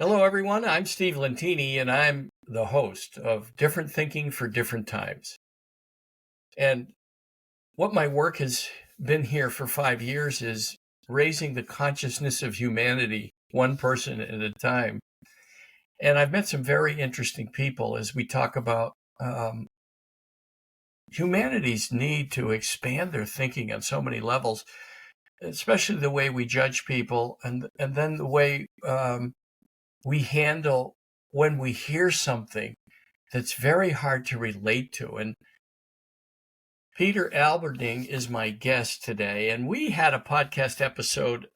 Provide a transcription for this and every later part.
Hello, everyone. I'm Steve Lentini, and I'm the host of Different Thinking for Different Times. And what my work has been here for 5 years is raising the consciousness of humanity, one person at a time. And I've met some very interesting people as we talk about humanity's need to expand their thinking on so many levels, especially the way we judge people, and then the way we handle when we hear something that's very hard to relate to. And Peter Alberding is my guest today. And we had a podcast episode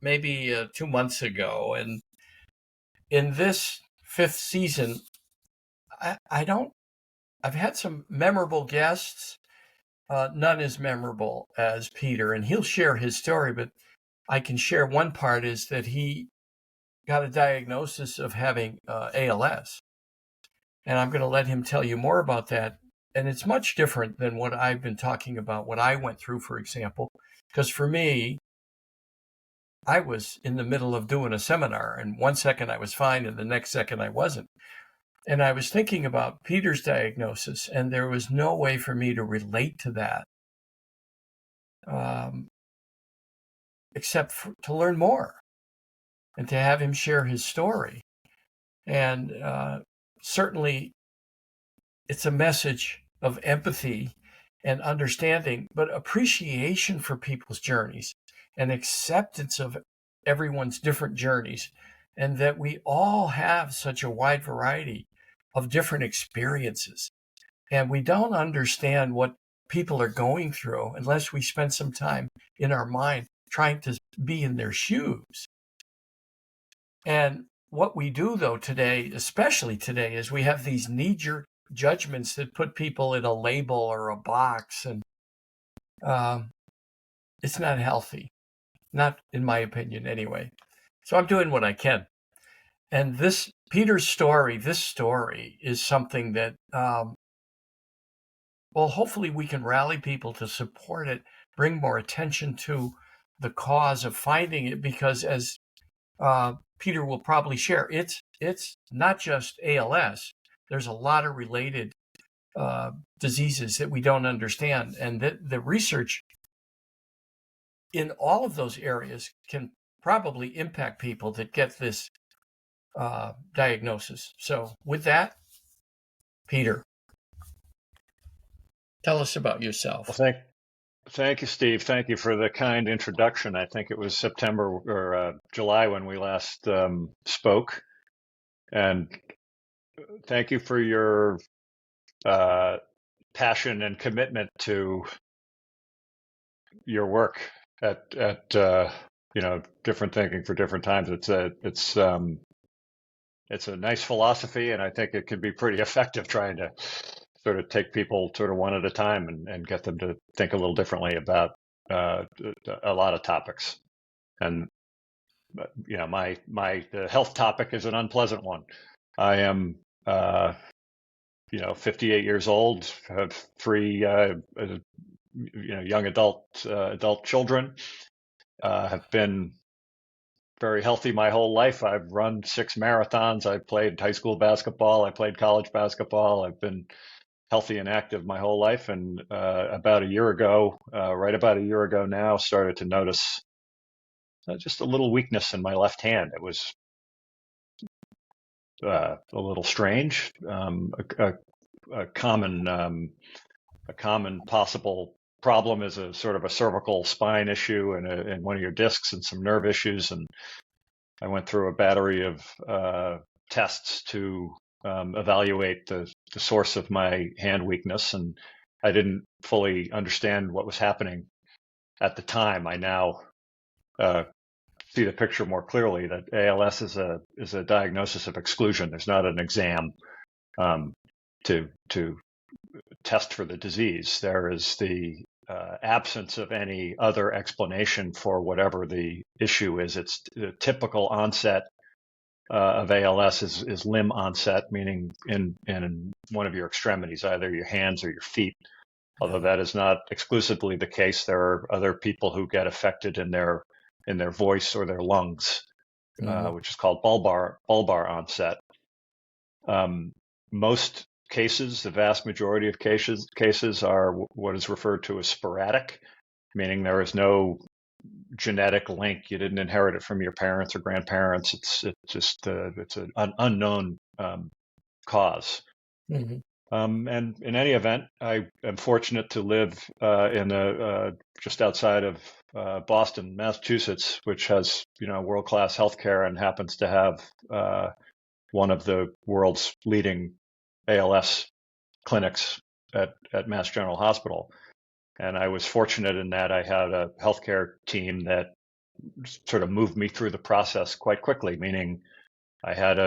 maybe 2 months ago. And in this fifth season, I've had some memorable guests, none as memorable as Peter. And he'll share his story, but I can share one part is that he got a diagnosis of having ALS. And I'm going to let him tell you more about that. And it's much different than what I've been talking about, what I went through, for example, because for me, I was in the middle of doing a seminar, and 1 second I was fine, and the next second I wasn't. And I was thinking about Peter's diagnosis, and there was no way for me to relate to that, except to learn more and to have him share his story. And certainly, it's a message of empathy and understanding, but appreciation for people's journeys and acceptance of everyone's different journeys, and that we all have such a wide variety of different experiences. And we don't understand what people are going through unless we spend some time in our mind trying to be in their shoes. And what we do, though, today, especially today, is we have these knee-jerk judgments that put people in a label or a box, and it's not healthy, not in my opinion anyway. So I'm doing what I can. And this Peter's story, this story is something that, well, hopefully we can rally people to support it, bring more attention to the cause of finding it, because as Peter will probably share, it's not just ALS. There's a lot of related diseases that we don't understand, and that the research in all of those areas can probably impact people that get this diagnosis. So with that, Peter, tell us about yourself. Well, thank you, Steve. Thank you for the kind introduction. I think it was September or July when we last spoke. And thank you for your passion and commitment to your work at different thinking for different times. It's a nice philosophy, and I think it can be pretty effective trying to sort of take people sort of one at a time and get them to think a little differently about a lot of topics. And the health topic is an unpleasant one. I am 58 years old, have three young adult children, have been very healthy my whole life. I've run 6 marathons. I played high school basketball. I played college basketball. I've been healthy and active my whole life. And right about a year ago now, started to notice just a little weakness in my left hand. It was a little strange. A common possible problem is a sort of a cervical spine issue and one of your discs and some nerve issues. And I went through a battery of tests to evaluate the source of my hand weakness, and I didn't fully understand what was happening at the time. I now see the picture more clearly, that ALS is a diagnosis of exclusion. There's not an exam to test for the disease. There is the absence of any other explanation for whatever the issue is. It's the typical onset of ALS is limb onset, meaning in one of your extremities, either your hands or your feet. Although that is not exclusively the case, there are other people who get affected in their voice or their lungs. Mm-hmm. which is called bulbar onset. Um, most cases, the vast majority of cases are what is referred to as sporadic, meaning there is no genetic link. You didn't inherit it from your parents or grandparents. It's an unknown cause. Mm-hmm. And in any event, I am fortunate to live in just outside of Boston, Massachusetts, which has world-class healthcare and happens to have one of the world's leading ALS clinics at Mass General Hospital. And I was fortunate in that I had a healthcare team that sort of moved me through the process quite quickly, meaning I had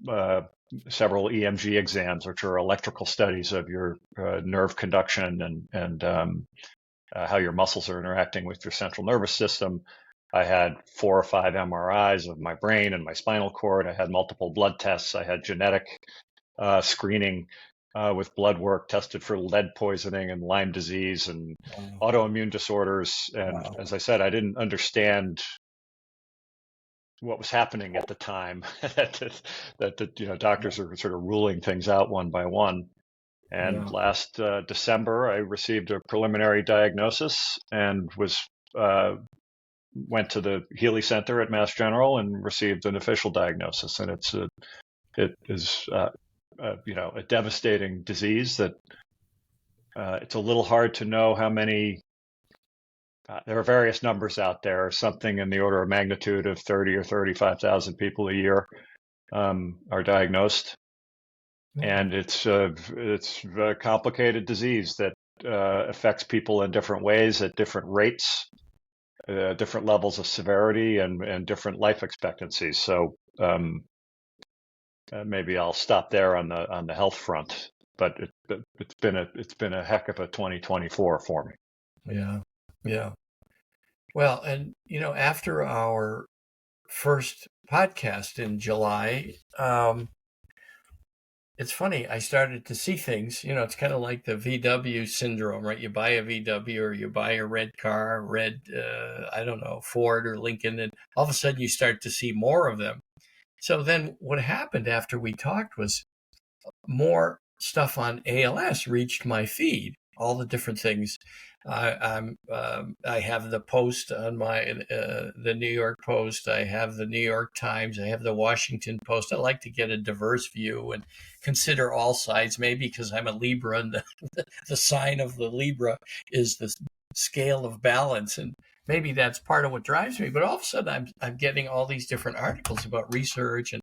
uh, several EMG exams, which are electrical studies of your nerve conduction and how your muscles are interacting with your central nervous system. I had 4 or 5 MRIs of my brain and my spinal cord. I had multiple blood tests. I had genetic screening with blood work, tested for lead poisoning and Lyme disease and Wow. autoimmune disorders. And Wow. as I said, I didn't understand what was happening at the time that doctors are sort of ruling things out one by one. And Yeah. last December, I received a preliminary diagnosis and went to the Healy Center at Mass General and received an official diagnosis. And it is a devastating disease that it's a little hard to know how many. There are various numbers out there, something in the order of magnitude of 30 or 35,000 people a year are diagnosed, Yeah. and it's a complicated disease that affects people in different ways at different rates, different levels of severity, and different life expectancies. So maybe I'll stop there on the health front, but it's been a heck of a 2024 for me. Yeah. Yeah. Well, and after our first podcast in July, it's funny. I started to see things. It's kind of like the VW syndrome, right? You buy a VW or you buy a red car, I don't know, Ford or Lincoln, and all of a sudden you start to see more of them. So then what happened after we talked was more stuff on ALS reached my feed, all the different things. I have the Post on the New York Post. I have the New York Times. I have the Washington Post. I like to get a diverse view and consider all sides. Maybe because I'm a Libra, and the sign of the Libra is the scale of balance, and maybe that's part of what drives me. But all of a sudden, I'm getting all these different articles about research,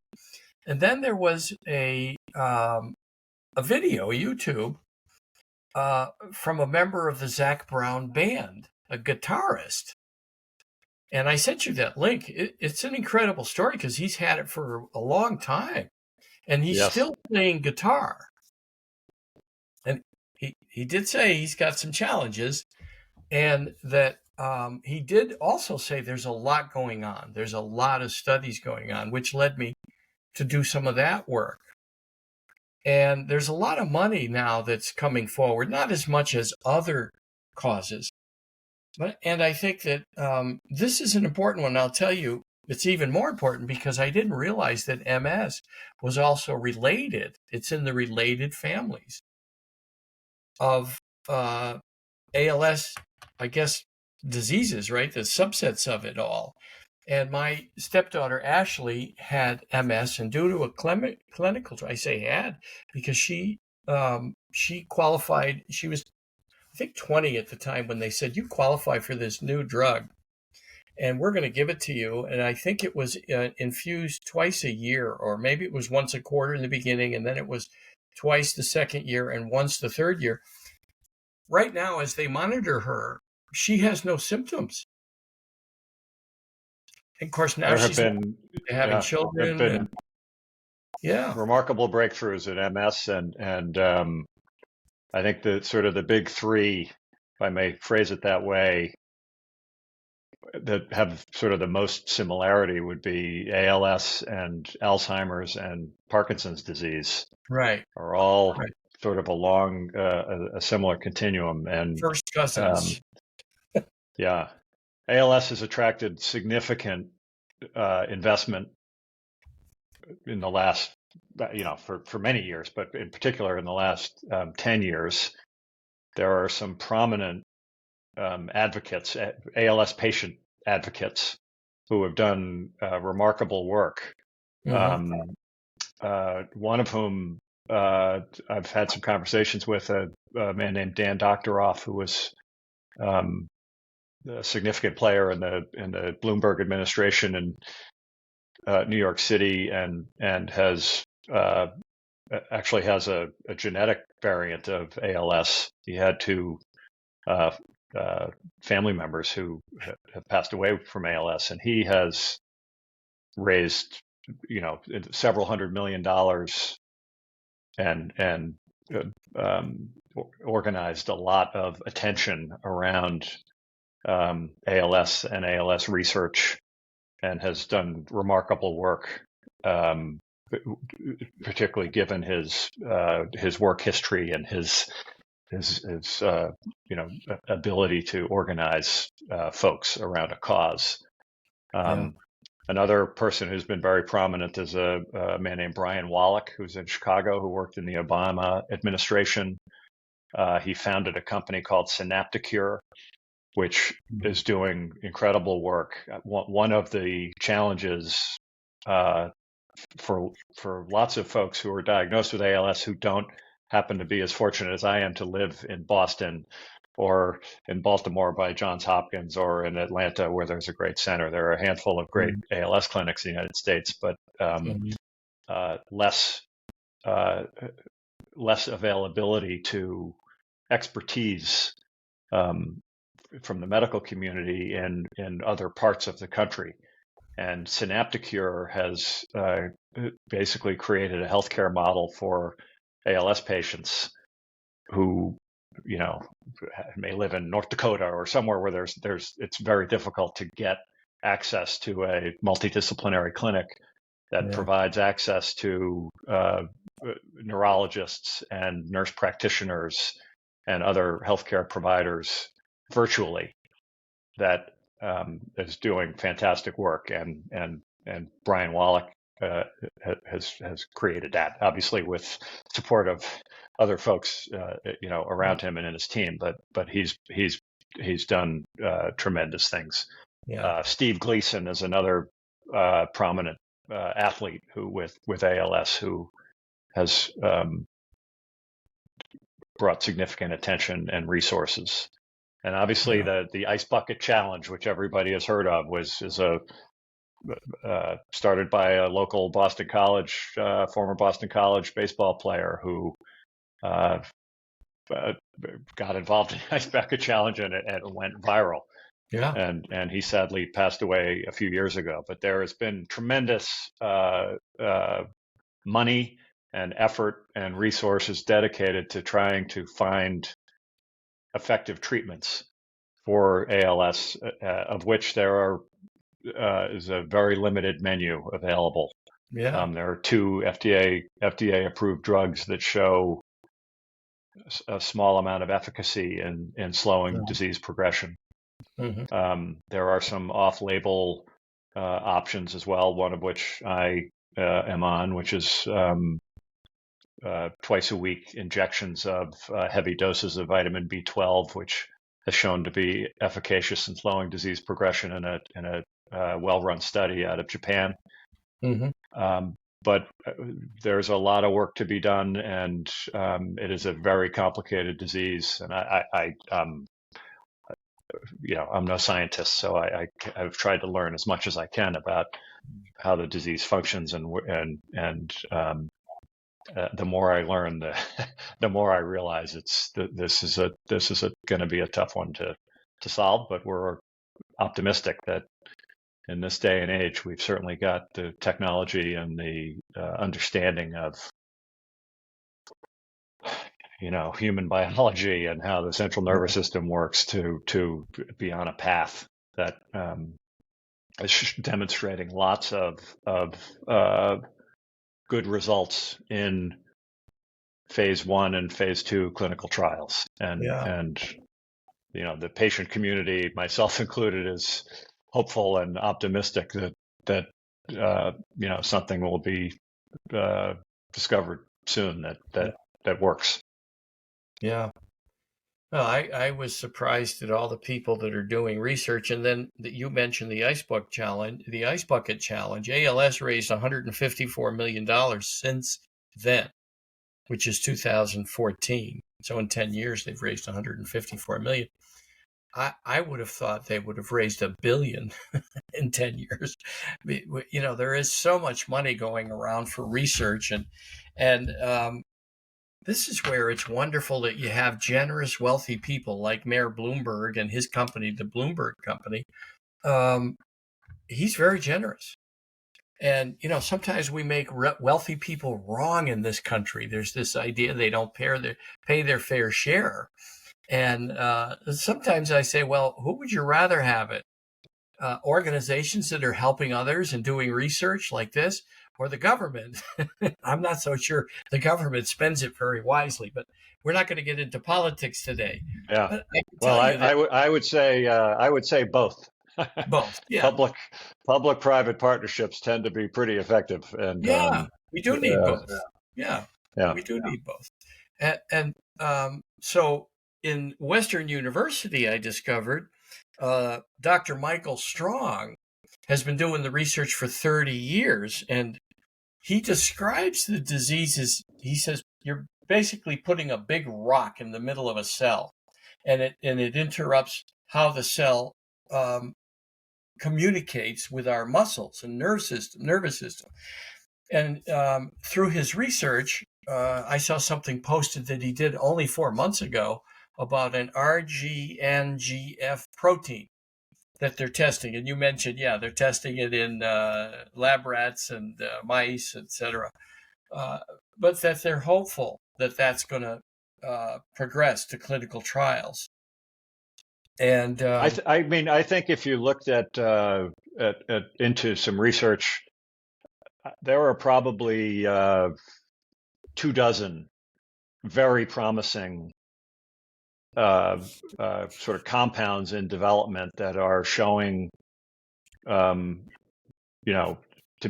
and then there was a video, a YouTube, from a member of the Zac Brown band, a guitarist. And I sent you that link. It's an incredible story because he's had it for a long time, and he's Yes. still playing guitar. And he did say he's got some challenges, and that he did also say there's a lot going on. There's a lot of studies going on, which led me to do some of that work. And there's a lot of money now that's coming forward, not as much as other causes. And I think that this is an important one. I'll tell you, it's even more important because I didn't realize that MS was also related. It's in the related families of ALS, I guess, diseases, right? The subsets of it all. And my stepdaughter, Ashley, had MS, and due to a clinical, I say had, because she qualified. She was, I think, 20 at the time when they said, you qualify for this new drug, and we're going to give it to you. And I think it was infused twice a year, or maybe it was once a quarter in the beginning, and then it was twice the second year and once the third year. Right now, as they monitor her, she has no symptoms. And of course, now There have she's been, having yeah, there have children, and been yeah, remarkable breakthroughs in MS, and I think the sort of the big three, if I may phrase it that way, that have sort of the most similarity would be ALS and Alzheimer's and Parkinson's disease right, are all right. sort of along a similar continuum. And First um, cousins. yeah, ALS has attracted significant investment in the last, for many years, but in particular in the last 10 years, there are some prominent advocates, ALS patient advocates, who have done remarkable work. Mm-hmm. One of whom I've had some conversations with, a man named Dan Doctoroff, who was a significant player in the Bloomberg administration in New York City, and has actually has a genetic variant of ALS. He had two family members who have passed away from ALS, and he has raised, several $100 million and organized a lot of attention around ALS and ALS research, and has done remarkable work, particularly given his work history and his ability to organize folks around a cause. Yeah. Another person who's been very prominent is a man named Brian Wallach, who's in Chicago, who worked in the Obama administration. He founded a company called Synapticure, which is doing incredible work. One of the challenges for lots of folks who are diagnosed with ALS who don't happen to be as fortunate as I am to live in Boston or in Baltimore by Johns Hopkins, or in Atlanta where there's a great center. There are a handful of great ALS clinics in the United States, but less availability to expertise from the medical community in other parts of the country. And Synapticure has basically created a healthcare model for ALS patients who, may live in North Dakota or somewhere where it's very difficult to get access to a multidisciplinary clinic that provides access to neurologists and nurse practitioners and other healthcare providers virtually, that is doing fantastic work. And Brian Wallach has created that, obviously with support of other folks, around him and in his team. But he's done tremendous things. Yeah. Steve Gleason is another prominent athlete who with ALS, who has brought significant attention and resources. And obviously the Ice Bucket Challenge, which everybody has heard of, is started by a local Boston College, former Boston College baseball player who got involved in the Ice Bucket Challenge, and it went viral. Yeah. And he sadly passed away a few years ago. But there has been tremendous money and effort and resources dedicated to trying to find effective treatments for ALS, of which there is a very limited menu available. Yeah. There are two FDA approved drugs that show a small amount of efficacy in slowing disease progression. Mm-hmm. There are some off-label options as well, one of which I am on, which is twice a week injections of heavy doses of vitamin B12, which has shown to be efficacious in slowing disease progression in a well-run study out of Japan. Mm-hmm. But there's a lot of work to be done, and it is a very complicated disease. And I'm no scientist, so I've tried to learn as much as I can about how the disease functions, and the more I learn, the more I realize this is going to be a tough one to solve. But we're optimistic that in this day and age, we've certainly got the technology and the understanding of human biology and how the central nervous system works to be on a path that is demonstrating lots of good results in phase 1 and phase 2 clinical trials. And the patient community, myself included, is hopeful and optimistic that that something will be discovered soon that works. Yeah. Well, I was surprised at all the people that are doing research. And then you mentioned the Ice Bucket Challenge. ALS raised $154 million since then, which is 2014. So in 10 years, they've raised 154 million. I would have thought they would have raised $1 billion in 10 years. There is so much money going around for research, and this is where it's wonderful that you have generous, wealthy people like Mayor Bloomberg and his company, the Bloomberg Company. He's very generous. And, sometimes we make wealthy people wrong in this country. There's this idea they don't pay their fair share. And sometimes I say, well, who would you rather have it? Organizations that are helping others and doing research like this, or the government? I'm not so sure the government spends it very wisely, but we're not going to get into politics today. Yeah. But Well, I would say both. Both. Yeah. Public-private partnerships tend to be pretty effective, and yeah, we do need both. Yeah, we do need both. And so in Western University, I discovered Dr. Michael Strong has been doing the research for 30 years, and he describes the diseases. He says you're basically putting a big rock in the middle of a cell, and it interrupts how the cell communicates with our muscles and nervous system. And through his research, I saw something posted that he did only 4 months ago about an RGNGF protein that they're testing. And you mentioned, they're testing it in lab rats and mice, etc. But that they're hopeful that that's going to progress to clinical trials. And I think if you looked at into some research, there are probably 24 very promising sort of compounds in development that are showing, to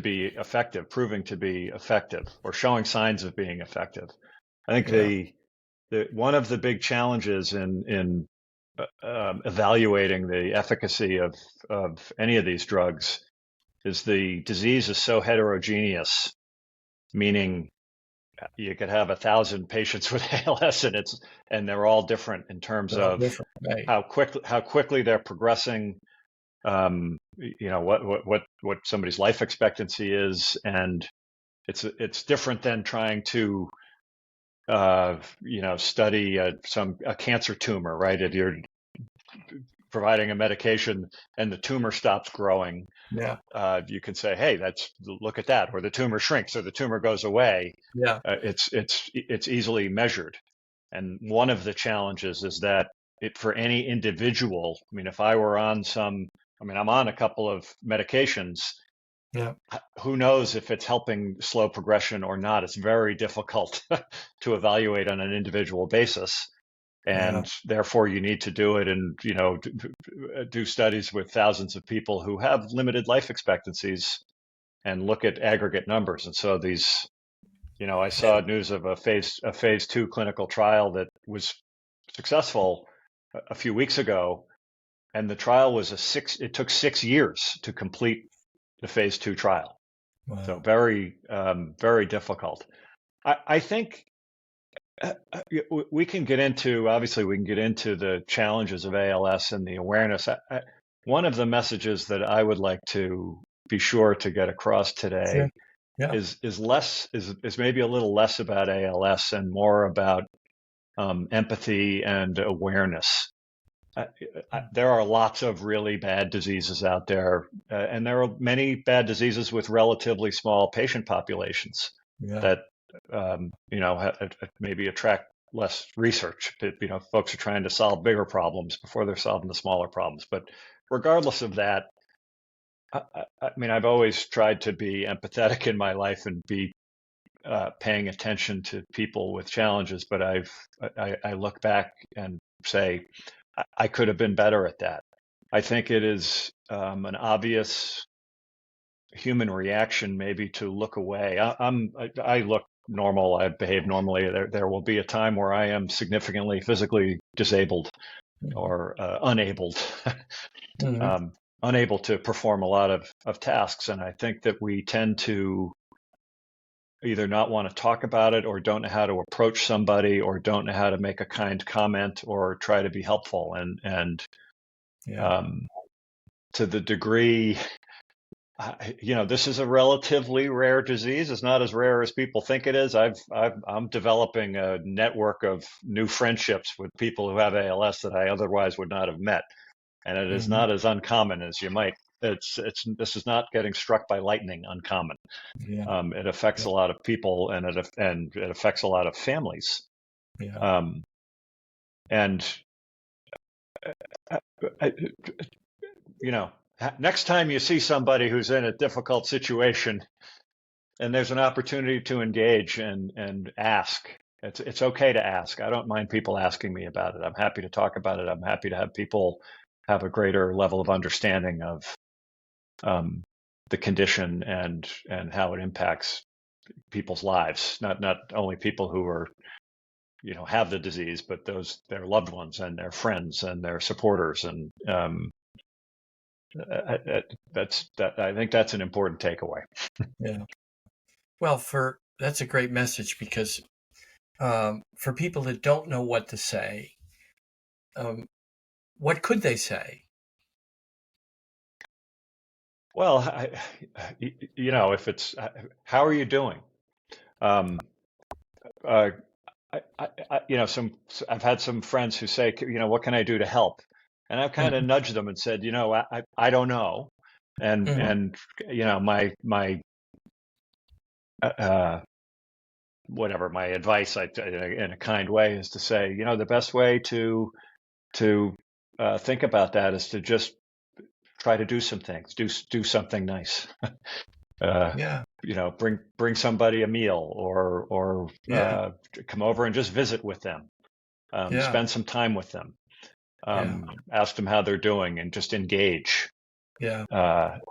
be effective, proving to be effective, or showing signs of being effective. I think the one of the big challenges in evaluating the efficacy of any of these drugs is the disease is so heterogeneous, meaning you could have 1,000 patients with ALS and they're all different in terms of right. how quickly they're progressing, what somebody's life expectancy is, and it's different than trying to study a cancer tumor, right? If you're providing a medication and the tumor stops growing, you can say, hey, look at that, or the tumor shrinks, or the tumor goes away. It's easily measured. And one of the challenges is that for any individual, if I were on I'm on a couple of medications. Who knows if it's helping slow progression or not? It's very difficult to evaluate on an individual basis. And therefore, you need to do it and do studies with thousands of people who have limited life expectancies and look at aggregate numbers. And so these, I saw news of a phase 2 clinical trial that was successful a few weeks ago, and the trial was it took 6 years to complete the phase 2 trial. Wow. So very, very difficult. I think we can get into the challenges of ALS and the awareness. One of the messages that I would like to be sure to get across today is maybe a little less about ALS and more about empathy and awareness. There are lots of really bad diseases out there, and there are many bad diseases with relatively small patient populations that maybe attract less research. Folks are trying to solve bigger problems before they're solving the smaller problems. But regardless of that, I've always tried to be empathetic in my life and be paying attention to people with challenges. But I look back and say, I could have been better at that. I think it is an obvious human reaction maybe to look away. I look normal. I behave normally. There will be a time where I am significantly physically disabled or unabled, Mm-hmm. unable to perform a lot of tasks. And I think that we tend to either not want to talk about it or don't know how to approach somebody or don't know how to make a kind comment or try to be helpful. And Yeah. um, to the degree, this is a relatively rare disease. It's not as rare as people think it is. I'm developing a network of new friendships with people who have ALS that I otherwise would not have met, and it is Mm-hmm. not as uncommon as you might. This is not getting struck by lightning uncommon. Yeah. It affects Yeah. a lot of people, and it affects a lot of families. Yeah. Um, and uh, uh, next time you see somebody who's in a difficult situation, and there's an opportunity to engage and ask. It's okay to ask. I don't mind people asking me about it. I'm happy to talk about it. I'm happy to have people have a greater level of understanding of um, the condition and how it impacts people's lives. Not only people who are have the disease, but their loved ones and their friends and their supporters. And I think that's an important takeaway. Yeah. Well, that's a great message because for people that don't know what to say, um, what could they say? Well, if it's how are you doing? Um, uh, I've had some friends who say, what can I do to help? And I've kind of Mhm. nudged them and said, I don't know. And Mhm. my uh, whatever my advice in a kind way is to say, the best way to think about that is to just try to do some things, do something nice. uh, Yeah. bring somebody a meal or Yeah. come over and just visit with them, Yeah. spend some time with them, Yeah. ask them how they're doing, and just engage. Yeah.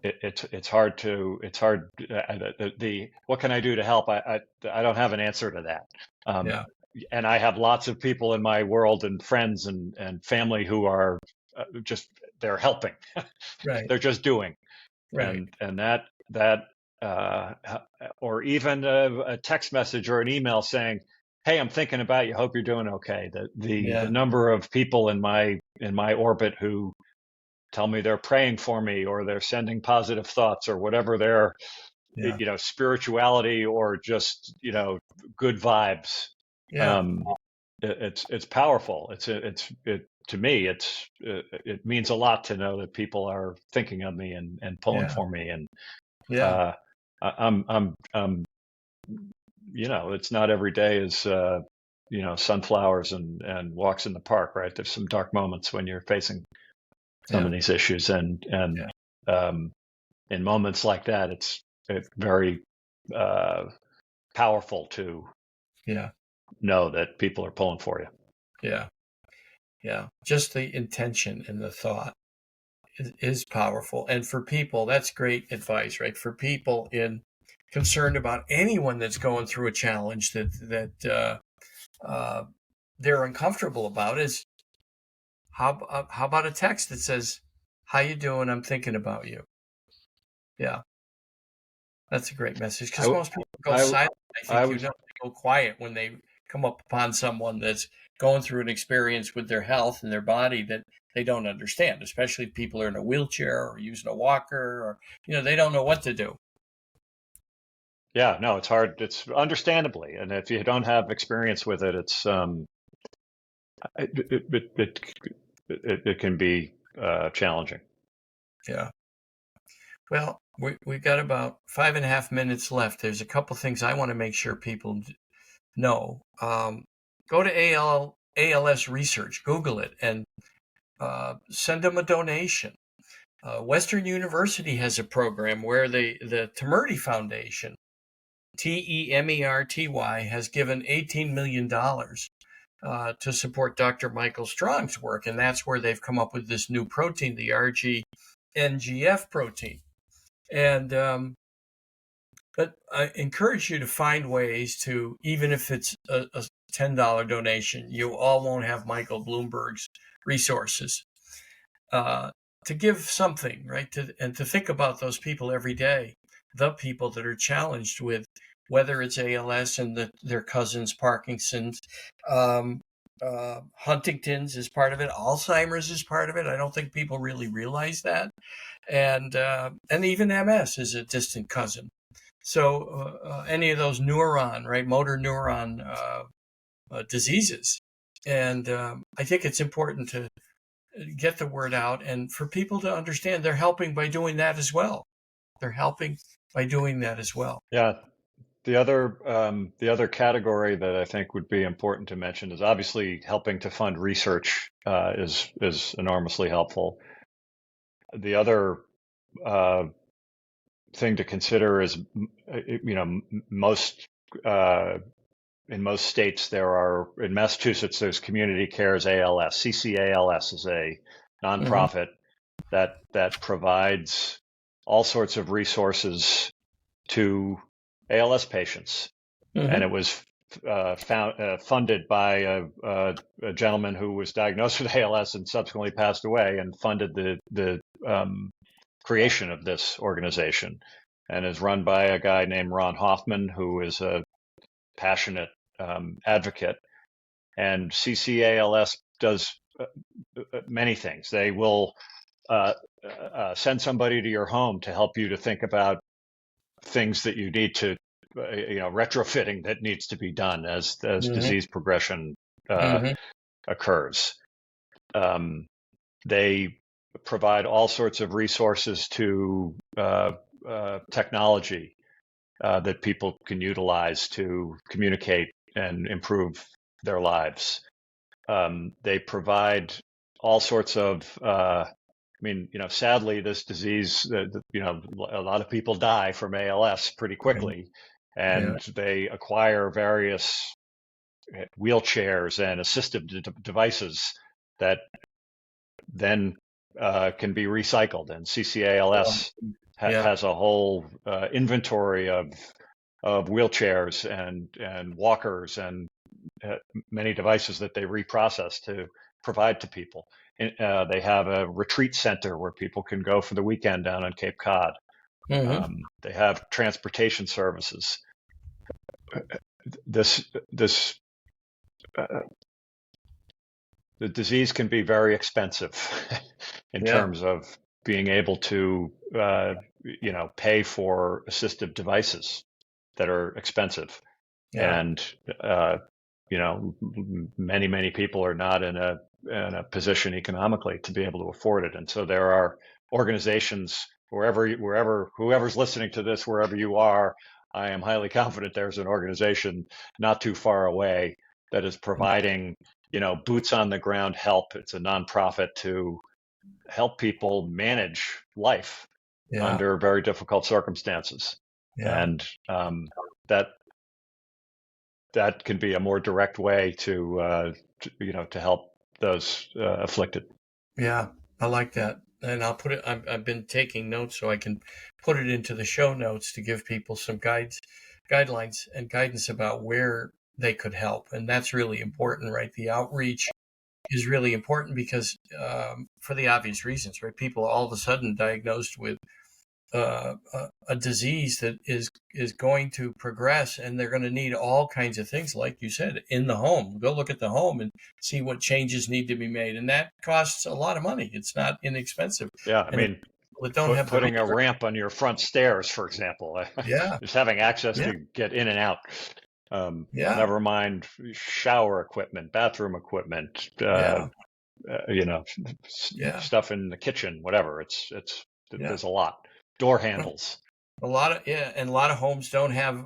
It's hard the what can I do to help? I don't have an answer to that. Um, Yeah. and I have lots of people in my world and friends and family who are just they're helping. Right. They're just doing. Right. And that uh, or even a text message or an email saying, "Hey, I'm thinking about you. Hope you're doing okay." The Yeah. number of people in my orbit who tell me they're praying for me or they're sending positive thoughts or whatever their Yeah. spirituality or just good vibes. Yeah. Um, it's powerful. To me, it means a lot to know that people are thinking of me and pulling Yeah. for me. And Yeah. uh, I'm it's not every day is sunflowers and walks in the park, right? There's some dark moments when you're facing some Yeah. of these issues, and Yeah. um, in moments like that, it's very uh, powerful to Yeah. know that people are pulling for you. Yeah. Yeah. Just the intention and the thought is powerful. And for people, that's great advice, right? For people concerned about anyone that's going through a challenge that they're uncomfortable about is how about a text that says, "How you doing? I'm thinking about you." Yeah, that's a great message because I, most people go I, silent. I I think was, they go quiet when they come up upon someone that's going through an experience with their health and their body that they don't understand, especially if people are in a wheelchair or using a walker or they don't know what to do. yeah, no, it's hard. It's understandably, and if you don't have experience with it, it, it, it, it, it can be challenging. Yeah. Well, we've got about 5.5 minutes left. There's a couple things I want to make sure people know. Go to ALS research, Google it, and send them a donation. Western University has a program where the Temerty Foundation, TEMERTY, has given $18 million to support Dr. Michael Strong's work, and that's where they've come up with this new protein, the RGNGF protein. And but I encourage you to find ways to, even if it's a $10 donation, you all won't have Michael Bloomberg's resources, uh, to give something, right? And to think about those people every day, the people that are challenged with, whether it's ALS and their cousins, Parkinson's, um, Huntington's is part of it, Alzheimer's is part of it. I don't think people really realize that, and even MS is a distant cousin. So any of those right, motor neuron diseases, and I think it's important to get the word out and for people to understand they're helping by doing that as well. They're helping by doing that as well. Yeah. The other category that I think would be important to mention is obviously helping to fund research is enormously helpful. The other thing to consider is, most in most states in Massachusetts there's Community Cares ALS. CCALS is a Mm-hmm. nonprofit that provides all sorts of resources to ALS patients, and Mm-hmm. it was funded by a gentleman who was diagnosed with ALS and subsequently passed away, and funded the creation of this organization, and is run by a guy named Ron Hoffman, who is a passionate advocate. And CCALS does many things. They will send somebody to your home to help you to think about things that you need to, retrofitting that needs to be done as Mm-hmm. disease progression uh, Mm-hmm. occurs. They provide all sorts of resources to technology that people can utilize to communicate and improve their lives. They provide all sorts of, sadly, this disease, a lot of people die from ALS pretty quickly, Yeah. and they acquire various wheelchairs and assistive devices that then can be recycled. And CCALS Yeah. has a whole inventory of wheelchairs and walkers and many devices that they reprocess to provide to people. They have a retreat center where people can go for the weekend down on Cape Cod. Mm-hmm. They have transportation services. This The disease can be very expensive in Yeah. terms of being able to pay for assistive devices that are expensive. Yeah. And many people are not in a position economically to be able to afford it. And so there are organizations whoever's listening to this, wherever you are, I am highly confident there's an organization not too far away that is providing, boots on the ground help. It's a nonprofit to help people manage life Yeah. under very difficult circumstances. Yeah. And that that can be a more direct way to help those afflicted. Yeah. I like that. And I'll put it, I've been taking notes so I can put it into the show notes to give people some guidelines and guidance about where they could help. And that's really important, right? The outreach is really important because, for the obvious reasons, right? People all of a sudden diagnosed with a disease that is going to progress, and they're going to need all kinds of things, like you said, in the home. Go look at the home and see what changes need to be made, and that costs a lot of money. It's not inexpensive, Yeah, I and if mean, people that don't have the putting a resources, ramp on your front stairs, for example, yeah, just having access yeah, to get in and out. yeah, Never mind shower equipment, bathroom equipment, yeah, you know, yeah, stuff in the kitchen, whatever. yeah. There's a lot. Door Well, handles. a lot of yeah, and a lot of homes don't have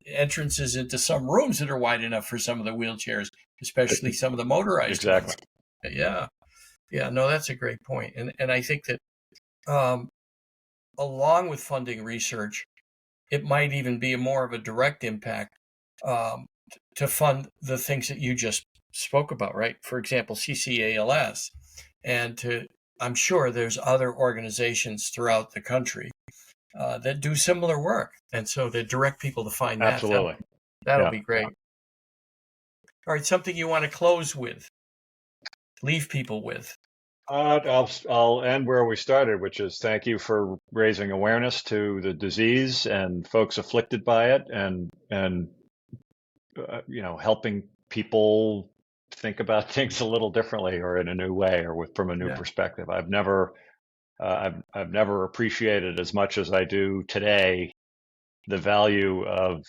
entrances into some rooms that are wide enough for some of the wheelchairs, especially some of the motorized Exactly. ones. Yeah, yeah, no, that's a great point, and I think that, um, along with funding research, it might even be more of a direct impact, um, to fund the things that you just spoke about, right? For example, CCALS, and to I'm sure there's other organizations throughout the country that do similar work. And so to direct people to find Absolutely. that'll Yeah. be great. All right, something you want to close with, leave people with. I'll end where we started, which is thank you for raising awareness to the disease and folks afflicted by it, and helping people think about things a little differently or in a new way or from a new Yeah, perspective. I've never appreciated as much as I do today the value of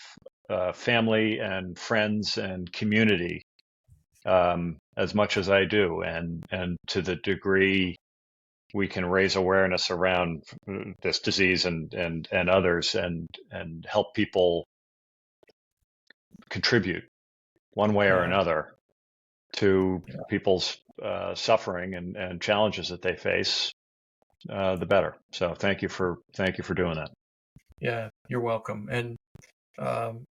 family and friends and community, as much as I do, and to the degree we can raise awareness around this disease and others, and help people contribute one way or yeah, another to yeah, people's suffering and challenges that they face, the better. So thank you for doing that. yeah. You're welcome. And um,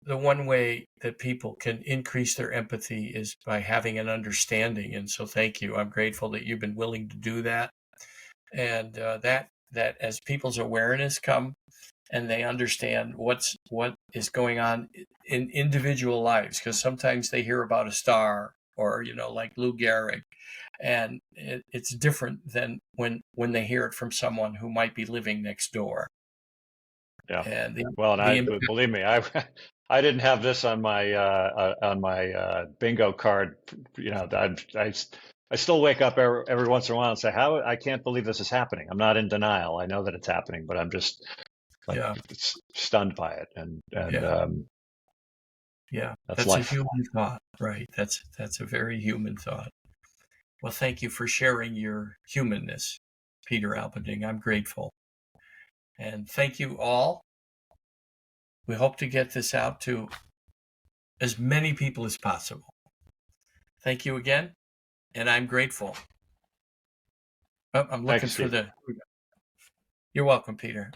the one way that people can increase their empathy is by having an understanding. And so, thank you. I'm grateful that you've been willing to do that, and that as people's awareness come and they understand what is going on in individual lives, because sometimes they hear about a star or like Lou Gehrig, and it's different than when they hear it from someone who might be living next door. Yeah. And Well, and the impact, believe me, I I didn't have this on my bingo card. I still wake up every once in a while and say, "How I can't believe this is happening." I'm not in denial. I know that it's happening, but I'm just like yeah, stunned by it, and yeah, yeah, that's that's a life. human thought, right? That's a very human thought. Well, thank you for sharing your humanness, Peter Alberding. I'm grateful. And thank you all. We hope to get this out to as many people as possible. Thank you again, and I'm grateful. Oh, I'm Thank you, looking for Steve. the. You're welcome, Peter.